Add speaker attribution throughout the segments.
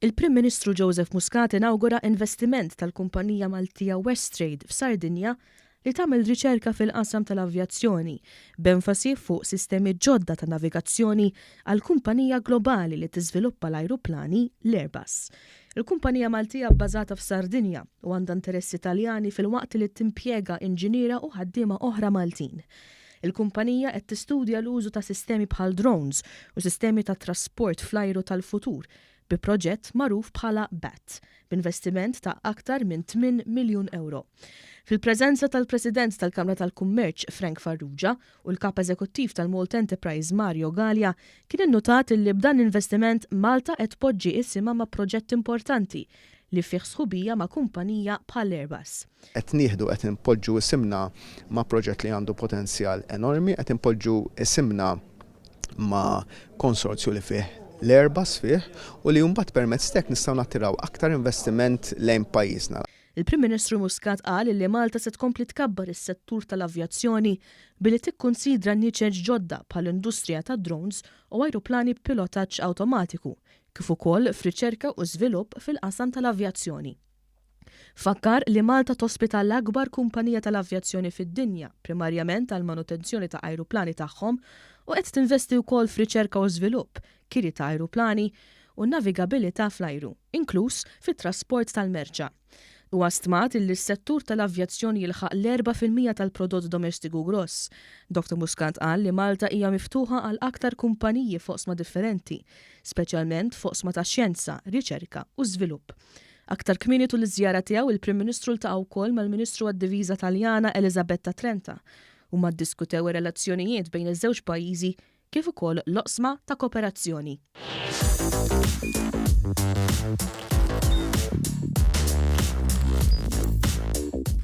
Speaker 1: Il-Prim Ministru Joseph Muscat inawgura investiment tal-kumpanija Maltija Westrade f'Sardinja li tagħmel riċerka fil-qasam tal-avjazzjoni b'enfasi fuq sistemi ġodda ta' navigazzjoni għal kumpanija globali li tiżviluppa l-ajruplani l-Airbus. Il-kumpanija Maltija bbażata f'Sardinja u għandha interessi Taljani fil-waqt li timpjega inġiniera u ħaddiema oħra Maltin. Il-kumpanija qed tistudja l-użu ta' sistemi bħal drones u sistemi ta' trasport fl-ajru tal-futur bi proġett magħruf bħala BAT, b'investiment ta' aktar minn 8 miljun euro. Fil-preżenza tal-President tal-Kamra tal-Kummerċ Frank Farrugia u l-Kap Eżekuttiv tal-Malt Enterprise Mario Gallia kien innotat li b'dan investiment Malta qed tpoġġi isimha ma' proġett importanti li fih sħubija ma' kumpanija bħal Airbus.
Speaker 2: Qed nieħdu qed inpoġġu isimna ma' proġett li għandu potenzjal enormi, qed inpoġġu isimna ma' konsorzju li fih l-Airbus fih u li mbagħad permezz tek nistgħu nattiraw aktar investiment lejn pajjiżna.
Speaker 1: Il-Prim Ministru Muscat qal li Malta se tkompli tkabbar is-settur tal-avjazzjoni billi tikkunsidra niċeġ ġodda bħall-industrija ta' drones u ajruplani b'pilotaġġ awtomatiku, kif ukoll f'riċerka u żvilupp fil-qasam tal-avjazzjoni. Fakkar li Malta tospita l-akbar kumpanija tal-avjazzjoni fid-dinja, primarjament għal manutenzjoni ta' ajruplani tagħhom u qed tinvesti wkoll f'riċerka u żvilupp, kiri ta' ajruplani u navigabilità fl-ajru, inkluż fit-trasport tal-merċa. Huwa stmat li s-settur tal-avjazzjoni jilħaq l-4% tal-prodott domestiku gross. Dr. Muscat qal li Malta hija miftuħa għal aktar kumpaniji foqsma differenti, speċjalment foqsma ta' xjenza, riċerka u żvilupp. Aktar kmieni tul iż-żjara tiegħu il-Prim Ministru ltaqa' wkoll mal-Ministru għad-Diviża Taljana Elisabetta Trenta u ma ddiskutew ir-relazzjonijiet bejn iż-żewġ pajjiżi kif ukoll l-oqsma ta' kooperazzjoni.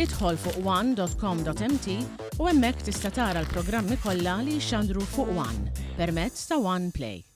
Speaker 3: Idħol fuq one.com.mt u hemmhekk tista' tara l-programmi kollha li jxandru fuq One permezz ta' One Play.